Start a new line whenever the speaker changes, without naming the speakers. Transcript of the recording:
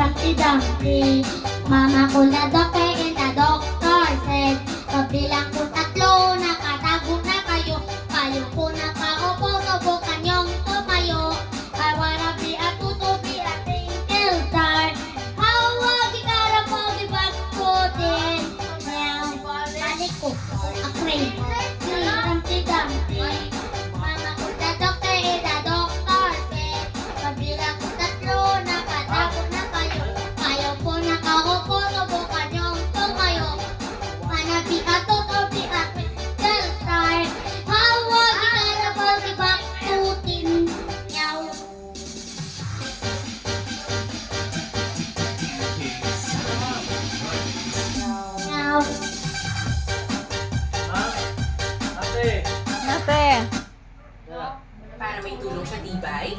Dumpty Dumpty. Mama ko na doktor and the doctor said, kabilang ko tatlo, nakatago na kayo. Kayo po nakaupo, subukan niyong tumayo. I wanna be a tuto, be a twinkle star. Hawag ikara po, gibag ko din. Now, balik ko, a crane. Dumpty Dumpty. Mama ko na doktor and the doctor said, kabilang ko tatlo, nakatago na kayo. Kayo po nakaupo, subukan niyong tumayo. Wanna be a tuto, be a twinkle star. Hawag ikara po, gibag ko din. Meow. Meow.
Ate!
Para may tulong sa tibay,